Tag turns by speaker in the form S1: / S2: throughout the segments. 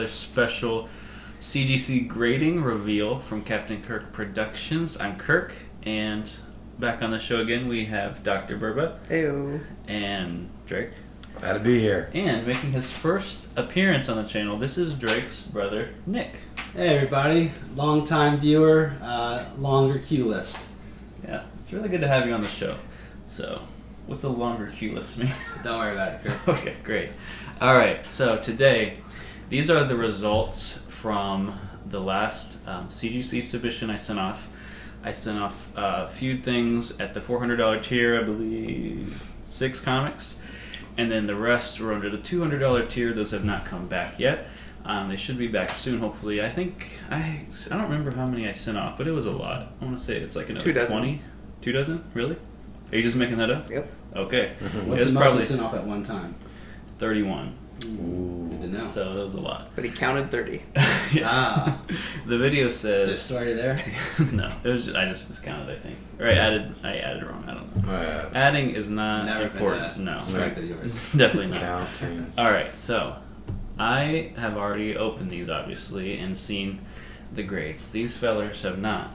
S1: another special CGC grading reveal from Captain Kirk Productions. I'm Kirk, and back on the show again we have Dr. Burba.
S2: Heyo.
S1: And Drake.
S3: Glad to be here.
S1: And making his first appearance on the channel, this is Drake's brother, Nick.
S4: Hey everybody, long-time viewer, longer queue list.
S1: Yeah, it's really good to have you on the show. So, what's a longer queue list mean?
S4: Don't worry about it, Kirk.
S1: Okay, great. Alright, so today, these are the results from the last CGC submission I sent off. I sent off a few things at the $400 tier, I believe 6 comics. And then the rest were under the $200 tier. Those have not come back yet. They should be back soon, hopefully. I think, I don't remember how many I sent off, but it was a lot. I want to say it's like another 20. 2 dozen? Really? Are you just making that up?
S2: Yep.
S1: Okay.
S4: What's the most you sent off at one time?
S1: 31.
S4: Ooh, good to know.
S1: So that was a lot.
S2: But he counted 30.
S1: Yes.
S4: Ah.
S1: The video says...
S4: Is there a story there?
S1: No. It was I just miscounted, I think. Or I added wrong. I don't know. Adding is not
S4: Never
S1: important.
S4: been
S1: No.
S4: Strength of yours.
S1: Definitely not.
S3: Counting.
S1: Alright, so I have already opened these, obviously, and seen the grades. These fellers have not.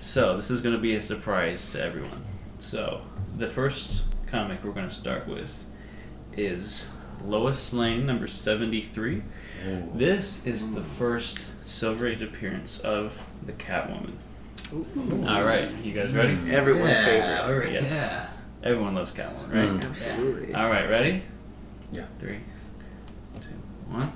S1: So this is going to be a surprise to everyone. So the first comic we're going to start with is Lois Lane, number 73.
S3: Ooh.
S1: This is the first Silver Age appearance of the Catwoman. Alright, you guys ready?
S2: Everyone's favorite.
S1: Yes.
S4: Yeah.
S1: Everyone loves Catwoman, right?
S2: Absolutely.
S1: Alright, ready?
S3: Yeah.
S1: 3, 2, 1.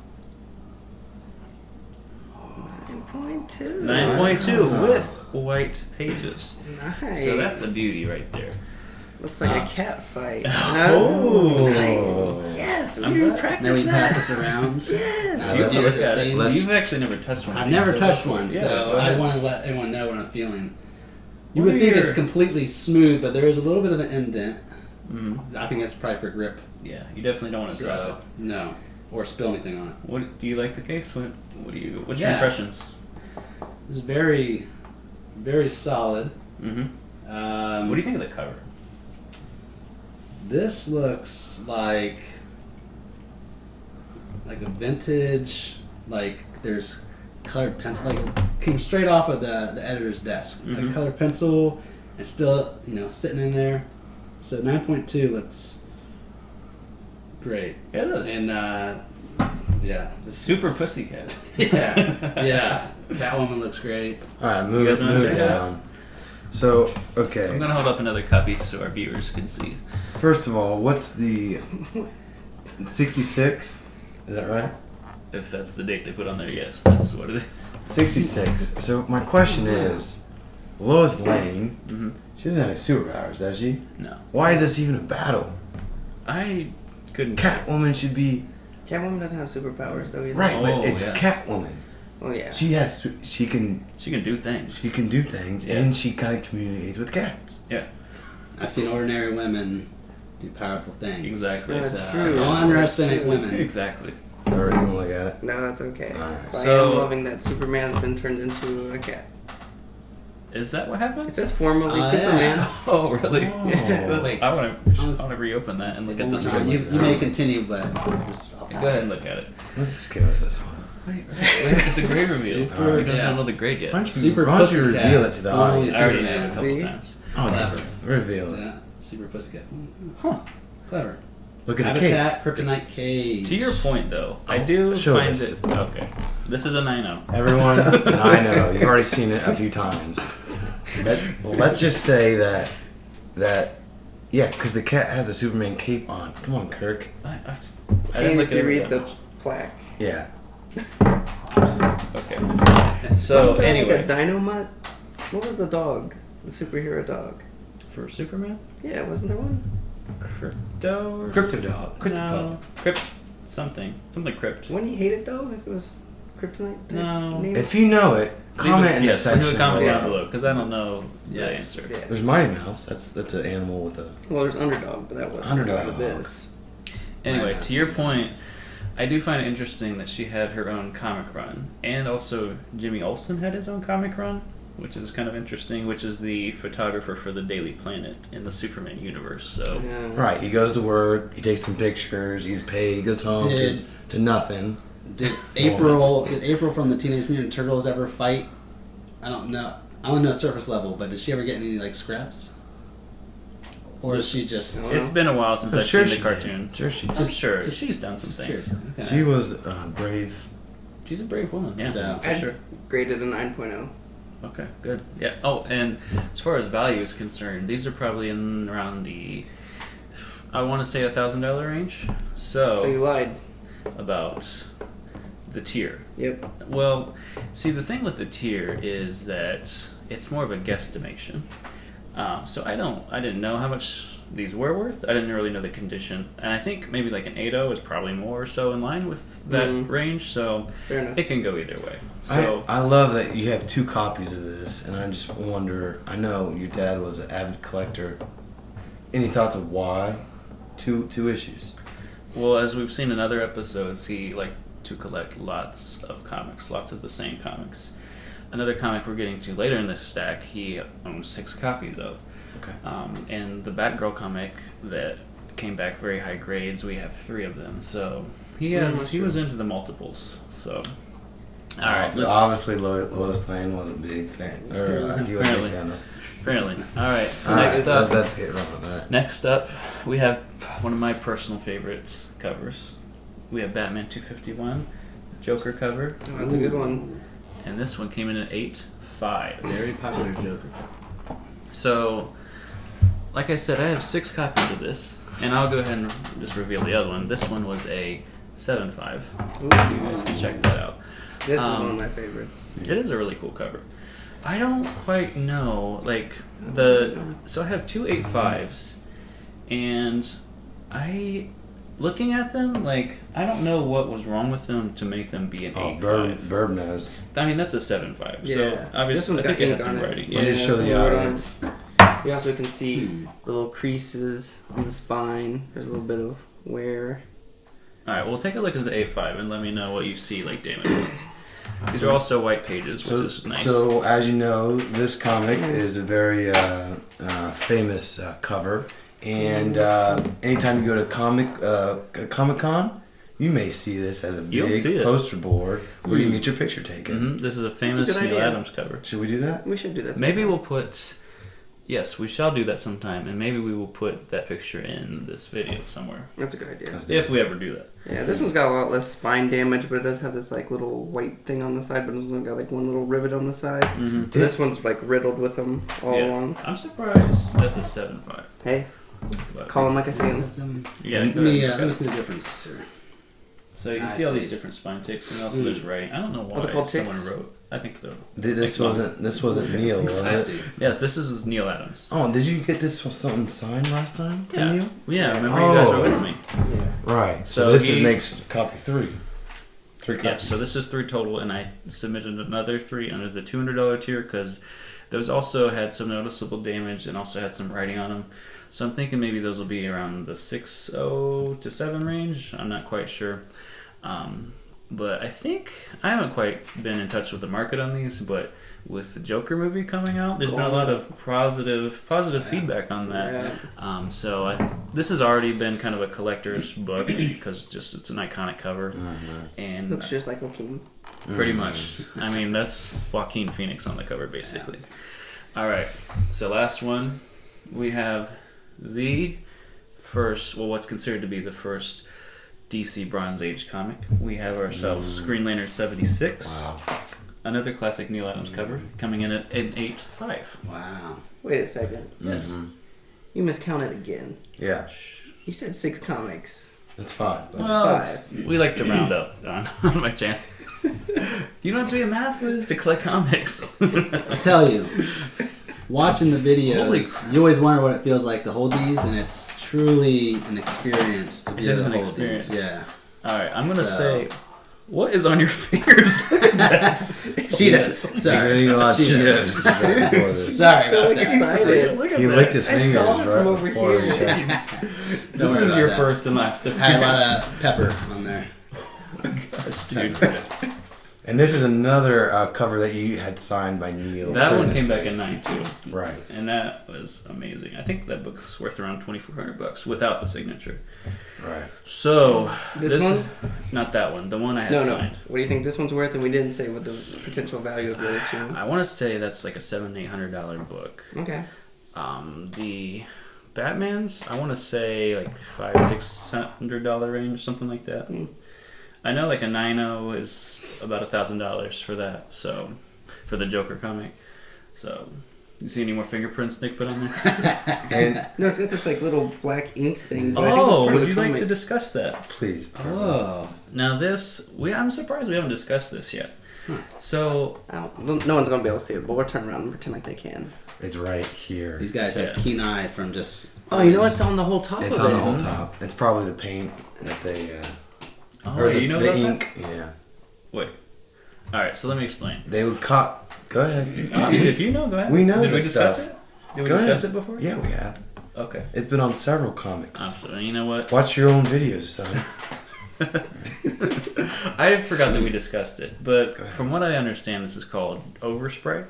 S2: 9.2.
S1: 9.2 with white pages.
S2: Nice.
S1: So that's a beauty right there.
S2: Looks like a cat fight.
S1: Oh.
S2: Nice. Yes, we
S1: I'm
S2: didn't
S1: glad.
S2: practice
S4: Then we
S2: that.
S4: pass this around.
S2: Yes.
S1: You
S4: let's
S1: look
S4: look
S1: at
S4: at
S1: it.
S4: it.
S1: You've actually never touched one.
S4: I've
S1: of these,
S4: never
S1: so
S4: touched
S1: go-
S4: one,
S1: yeah,
S4: so
S1: go
S4: I
S1: ahead.
S4: want to let everyone know what I'm feeling. You
S1: What
S4: would
S1: are
S4: think
S1: your-
S4: it's completely smooth, but there is a little bit of an indent.
S1: Mhm.
S4: I think that's probably for grip.
S1: Yeah, you definitely don't want to drop
S4: So,
S1: it.
S4: no. Or spill anything on it.
S1: What do you like the case? What's your
S4: Yeah.
S1: impressions?
S4: It's very, very solid.
S1: Mm-hmm. What do you think of the cover?
S4: This looks like a vintage, like there's colored pencil, like came straight off of the editor's desk.
S1: Mhm.
S4: Like colored pencil and still, sitting in there. So 9.2 looks great.
S1: Yeah, it is.
S4: And yeah, this
S1: Super
S4: is-
S1: Pussycat.
S4: Yeah. Catwoman looks great.
S3: Alright,
S1: You guys wanna
S3: move
S1: check it out?
S3: down. So, okay.
S1: I'm gonna hold up another copy so our viewers can see.
S3: First of all, what's the 66? Is that right?
S1: If that's the date they put on there, yes, that's what it is.
S3: 66. So my question is, Lois Lane,
S1: Mm-hmm.
S3: she doesn't have any superpowers, does she?
S1: No,
S3: Why is this even a battle?
S1: I couldn't.
S3: Catwoman should be
S2: Catwoman doesn't have superpowers though either.
S3: right,
S1: Oh,
S3: but it's
S1: yeah.
S3: Catwoman.
S2: Oh yeah.
S3: She can
S1: She can do things.
S3: do things,
S1: Yeah.
S3: and she kind of communicates with cats.
S1: Yeah,
S4: I've seen ordinary women do powerful things.
S1: exactly.
S2: That's
S4: So,
S2: true.
S4: Don't underestimate
S2: That's true.
S4: women.
S1: Exactly.
S3: Or you want to look at it?
S2: No, that's okay.
S3: Alright.
S2: But
S1: So-
S2: I am loving that Superman's been turned into a cat.
S1: Is that what happened?
S2: It says formerly
S4: Yeah.
S2: Superman.
S1: Oh, really?
S3: Oh.
S1: That's-
S4: Wait.
S1: I want to reopen that and look at this
S4: No,
S1: one.
S4: you may continue, but just,
S1: Go ahead and look at it.
S3: Let's just give us this one.
S1: Wait, it's a grade reveal.
S4: Super-
S1: He doesn't
S4: yeah.
S1: know the grade yet.
S3: Why don't you,
S4: Super
S3: why don't you
S4: Pussycat.
S3: reveal it to the
S4: Formerly
S3: audience?
S1: I already
S4: Superman.
S1: did a couple
S2: See?
S1: times.
S3: Oh,
S4: Clever.
S3: no. Reveal it.
S4: Super Pussycat.
S1: Huh.
S4: Clever.
S3: Look at the cake.
S4: Habitat, Kryptonite Cage.
S1: To your point, though, I do
S3: show
S1: find
S3: this.
S1: it. Okay. This is a 9-0.
S3: Everyone, I know you've already seen it a few times. Let's just say that yeah, because the cat has a Superman cape on. Come on, Kirk.
S1: I
S2: And
S1: didn't look
S2: if
S1: at
S2: you
S1: it
S2: read
S1: that
S2: the
S1: much.
S2: plaque.
S3: Yeah.
S1: Okay.
S2: Wasn't
S1: So
S2: there
S1: anyway,
S2: like a Dynamite? What was the dog? The superhero dog?
S1: for Superman,
S2: Yeah, wasn't there one?
S1: Crypto or
S3: Cryptodog.
S1: No, Crypt something Crypt.
S2: When he hated though, if it was Kryptonite type
S1: No.
S2: name?
S3: If you know it, comment in the
S1: yes,
S3: section.
S1: leave a comment
S3: below.
S1: down below because I don't know
S4: Yes.
S1: the answer.
S2: Yeah.
S3: There's Mighty Mouse. That's an animal with a.
S2: Well, there's Underdog, but that wasn't
S3: Underdog.
S2: part of this.
S1: Anyway, to your point, I do find it interesting that she had her own comic run, and also Jimmy Olsen had his own comic run, which is kind of interesting, which is the photographer for the Daily Planet in the Superman universe. So
S2: Yeah.
S3: Right. He goes to work. He takes some pictures. He's paid. He goes home
S4: Did-
S3: to nothing.
S4: Did April from the Teenage Mutant Turtles ever fight? I don't know. I don't know surface level, but did she ever get any like scraps? Or is she just?
S1: It's been a while since
S3: I'm
S1: I've
S3: sure
S1: seen the
S3: she
S1: cartoon.
S3: did. Sure she did.
S1: I'm sure
S4: just-
S1: she's done some
S4: Curious.
S1: things.
S4: Okay.
S3: She was brave.
S1: She's a brave woman. Yeah,
S4: So-
S1: for
S2: I'd
S1: sure.
S2: graded a 9.0.
S1: Okay, good. Yeah. Oh, and as far as value is concerned, these are probably in around the, I want to say $1,000 range.
S2: So you lied.
S1: About the tier.
S2: Yep.
S1: Well, see, the thing with the tier is that it's more of a guesstimation. So I didn't know how much these were worth. I didn't really know the condition, and I think maybe like an 8.0 is probably more or so in line with that range. So
S2: Fair enough.
S1: it can go either way. So
S3: I love that you have 2 copies of this, and I just wonder. I know your dad was an avid collector. Any thoughts of why? Two issues.
S1: well, as we've seen in other episodes, he liked to collect lots of comics, lots of the same comics. Another comic we're getting to later in the stack, he owns 6 copies of.
S3: Okay.
S1: And the Batgirl comic that came back very high grades, we have 3 of them. So he was into the multiples. So all right, let's,
S3: Obviously, Lois Lane was a big fan. Or he was a big fan of.
S1: apparently. All right. So
S3: All right,
S1: next up,
S3: that's it wrong. All right.
S1: next up, we have one of my personal favorite covers. We have Batman 251, Joker cover,
S2: Oh, that's a good one.
S1: and this one came in at 8.5.
S4: Very popular Joker.
S1: So, like I said, I have 6 copies of this, and I'll go ahead and just reveal the other one. This one was a 7.5. So you guys can check that out.
S2: This is one of my favorites.
S1: It is a really cool cover. I don't quite know, so I have 2 8.5s, and looking at them, I don't know what was wrong with them to make them be an 8.5.
S3: Burb knows.
S1: I mean, that's a 7.5.
S2: Yeah.
S1: So obviously,
S2: This
S1: I
S2: one's
S1: think it
S2: got
S1: had some
S2: ink on it.
S1: writing.
S3: Yeah,
S1: Yeah.
S3: just show the
S2: some wood on it.
S3: audience.
S2: You also can see the little creases on the spine. There's a little bit of wear.
S1: All right, well, take a look at the 8.5 and let me know what you see, damage-wise. These are also white pages, which is nice.
S3: So, as you know, this comic is a very famous cover, and anytime you go to Comic-Con, you may see this as a
S1: You'll see
S3: big
S1: it.
S3: poster board where you can get your picture taken.
S1: This is a famous
S2: good
S1: Neil
S2: idea.
S1: Adams cover.
S3: Should we do that?
S2: We should do that.
S1: Maybe
S2: sometime.
S1: we'll put... Yes, we shall do that sometime, and maybe we will put that picture in this video somewhere.
S2: That's a good idea.
S1: If we ever do that.
S2: Yeah, this one's got a lot less spine damage, but it does have this little white thing on the side, but it's only got one little rivet on the side.
S1: Mm-hmm.
S2: This one's riddled with them all along.
S1: I'm surprised that's a 7.5.
S2: Hey,
S1: But-
S2: call them like I see them.
S1: Yeah,
S4: Let
S1: go
S4: me,
S1: ahead.
S4: let me see the differences here.
S1: So you can
S4: I
S1: see all these
S4: see.
S1: different spine ticks, and also there's writing. I don't know
S2: Are they
S1: why
S2: called
S1: someone
S2: ticks?
S1: wrote. I think though.
S3: This wasn't Neil, was
S4: I
S3: it?
S4: see.
S1: Yes, this is Neil Adams.
S3: Oh, did you get this something signed last time from
S1: Yeah,
S3: Neil?
S1: yeah. Remember you guys
S3: Oh.
S1: were with me.
S2: Yeah.
S3: Right. So
S1: So
S3: this
S1: he-
S3: makes copy 3. 3
S1: Yeah,
S3: copies.
S1: so this is 3 total, and I submitted another 3 under the $200 tier because those also had some noticeable damage and also had some writing on them. So I'm thinking maybe those will be around the 6.0 to 7 range. I'm not quite sure. But I think I haven't quite been in touch with the market on these, but with the Joker movie coming out, there's been a lot of positive feedback on that.
S2: Yeah.
S1: So this has already been kind of a collector's book because it's an iconic cover, and
S2: Looks just like Joaquin.
S1: pretty much. I mean, that's Joaquin Phoenix on the cover, basically. All right. So last one, we have the first, what's considered to be the first DC Bronze Age comic. We have ourselves Green Lantern 76.
S3: Wow.
S1: Another classic Neil Adams cover, coming in at an 8.5.
S4: Wow.
S2: Wait a second.
S1: Yes.
S2: You miscounted again.
S3: Yeah.
S2: You said 6 comics.
S3: That's 5. That's
S1: Well,
S2: 5.
S1: we like to round up on my channel. You don't have to be a math whiz to collect comics.
S4: I tell you, watching the
S1: Holy
S4: videos, you always wonder what it feels like to hold these, and it's truly an experience to be
S1: It
S4: able
S1: is
S4: to
S1: an
S4: hold
S1: experience.
S4: these. Yeah.
S1: All right, I'm gonna
S4: So-
S1: say, what is on your fingers?
S4: Cheetahs.
S3: He's
S4: Sorry.
S3: eating a lot of
S4: Cheetahs.
S3: Cheetos.
S4: Sorry
S2: So
S4: about that.
S2: excited.
S1: Look at
S3: He
S1: that.
S3: licked his
S2: I
S3: fingers
S2: saw it
S3: right
S2: from over
S3: before
S2: here.
S3: he shot.
S1: This
S4: worry
S1: is
S4: about
S1: your
S4: that.
S1: first and last
S4: I had a
S1: appearance.
S4: lot of pepper on there.
S1: Gosh, dude.
S3: And this is another cover that you had signed by Neil.
S1: That one
S3: Curtis.
S1: came back in 92,
S3: Right.
S1: and that was amazing. I think that book's worth around $2,400 without the signature.
S3: Right.
S1: So
S2: This one?
S1: Not that one. The one I had
S2: No.
S1: signed.
S2: What do you think this one's worth? And we didn't say what the potential value of the other two.
S1: I want to say that's like a $700-800 book.
S2: Okay.
S1: The Batman's, I want to say like $500-600 range, something like that. I know like a 9.0 is about $1,000 for that. So for the Joker comic. So you see any more fingerprints Nick put on there?
S3: And
S2: No, it's got this like little black ink thing. But I think it's
S1: Oh,
S2: part of
S1: would
S2: the
S1: you like
S2: comic.
S1: to discuss that?
S3: please.
S4: Oh.
S1: Now this, I'm surprised we haven't discussed this yet. So
S2: No one's gonna be able to see it, but we'll turn around and pretend like they can.
S3: It's right here.
S4: These guys have
S1: Yeah.
S4: keen eye from just.
S2: Oh, you know what's on the whole top
S3: It's
S2: of
S3: on
S2: it?
S3: the whole top. It's probably the paint that they.
S1: oh,
S3: or the,
S1: you know
S3: the
S1: about
S3: ink.
S1: that?
S3: Yeah.
S1: Wait. All right, so let me explain.
S3: They would cut. Go ahead.
S1: If you know, go ahead.
S3: We know
S1: Did we
S3: this
S1: discuss
S3: stuff.
S1: it? Did we
S3: Go
S1: discuss
S3: ahead.
S1: it before?
S3: Yeah, we have.
S1: Okay.
S3: It's been on several comics.
S1: So you know what?
S3: Watch your own videos, son.
S1: I forgot that we discussed it, but
S3: Go ahead.
S1: from what I understand, this is called overspray,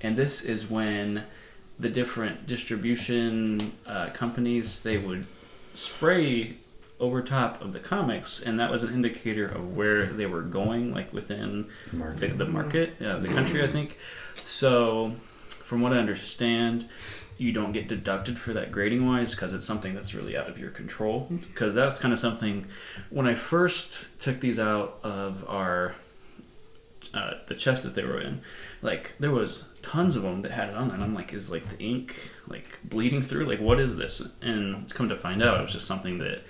S1: and this is when the different distribution companies, they would spray over top of the comics, and that was an indicator of where they were going, like within the market, the country, I think. So, from what I understand, you don't get deducted for that grading wise because it's something that's really out of your control. Because that's kind of something, when I first took these out of our the chest that they were in, like there was tons of them that had it on there, and I'm like, is like the ink like bleeding through? Like, what is this? And come to find out, it was just something that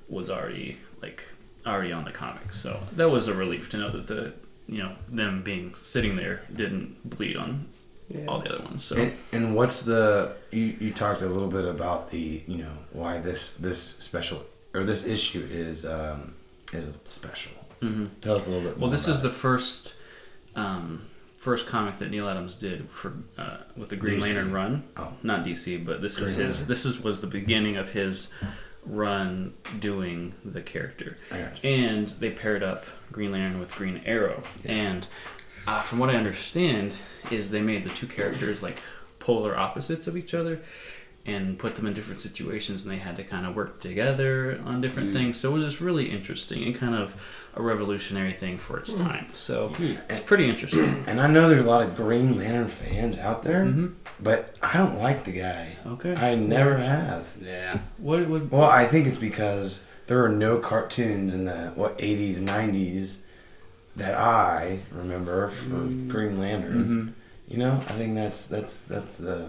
S1: was already on the comic. So that was a relief to know that them being sitting there didn't bleed on all the other ones. So
S3: And what's the you talked a little bit about the why this special or this issue is special.
S1: Mm-hmm.
S3: Tell us a little bit.
S1: Well,
S3: more
S1: this
S3: about
S1: is the
S3: it.
S1: first comic that Neil Adams did for with the Green
S3: DC.
S1: Lantern run.
S3: Oh.
S1: Not DC, but this is
S3: Green
S1: his.
S3: Lantern.
S1: This was the beginning of his run doing the character,
S3: I got you.
S1: and they paired up Green Lantern with Green Arrow, and from what I understand, is they made the two characters like polar opposites of each other, and put them in different situations, and they had to kind of work together on different things. So it was just really interesting and kind of a revolutionary thing for its time. So it's pretty interesting.
S3: And I know there's a lot of Green Lantern fans out there,
S1: Mm-hmm.
S3: but I don't like the guy.
S1: Okay.
S3: I never have.
S4: Yeah.
S1: What would?
S3: Well, I think it's because there were no cartoons in the 80s, 90s that I remember for Green Lantern. I think that's the.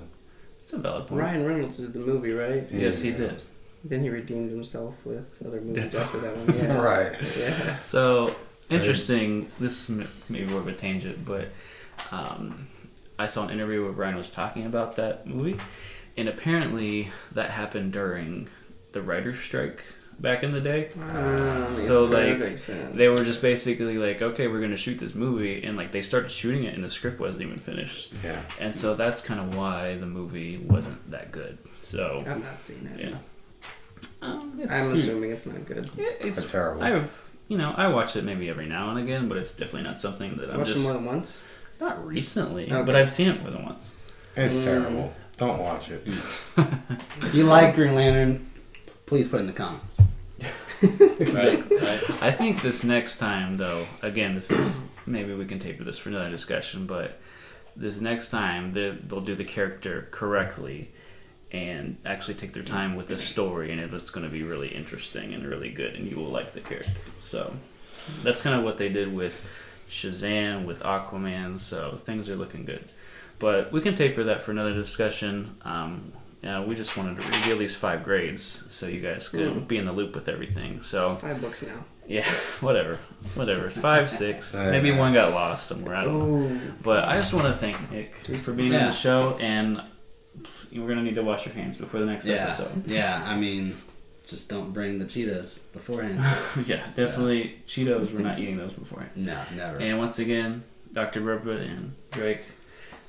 S1: It's a valid point.
S2: Ryan Reynolds did the movie, right?
S1: Yes, he did.
S2: Then he redeemed himself with other movies after that one. Yeah.
S3: Right.
S2: Yeah.
S1: So interesting. This is maybe more of a tangent, but I saw an interview where Brian was talking about that movie, and apparently that happened during the writer's strike back in the day. So like they were just basically like, okay, we're gonna shoot this movie, and like they started shooting it, and the script wasn't even finished.
S3: Yeah.
S1: And so that's kind of why the movie wasn't that good. So
S2: I've not seen it.
S1: yeah.
S2: I'm assuming it's not good.
S1: It's
S3: That's terrible.
S1: I watch it maybe every now and again, but it's definitely not something that I'm
S2: Watched it
S1: just
S2: more than once.
S1: not recently,
S2: Okay.
S1: but I've seen it more than once.
S3: It's terrible. Don't watch it.
S4: If you like Green Lantern, please put it in the comments.
S1: Right. I think this next time, though, again, this is maybe we can tape this for another discussion, but this next time they'll do the character correctly and actually take their time with the story, and it's going to be really interesting and really good, and you will like the character. So that's kind of what they did with Shazam, with Aquaman, so things are looking good. But we can taper that for another discussion. We just wanted to reveal these 5 grades so you guys could be in the loop with everything. So
S2: 5 books now.
S1: yeah, whatever. 5, 6. Maybe one got lost somewhere. I don't know. But I just want to thank Nick for being on the show, and we're gonna need to wash your hands before the next episode.
S4: Yeah, I mean, just don't bring the Cheetos beforehand.
S1: Yeah, definitely Cheetos. We're not eating those beforehand.
S4: No, never.
S1: And once again, Dr. Burpa and Drake,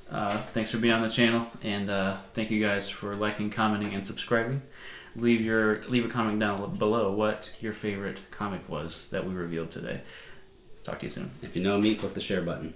S1: thanks for being on the channel, and thank you guys for liking, commenting, and subscribing. Leave a comment down below what your favorite comic was that we revealed today. Talk to you soon.
S4: If you know me, click the share button.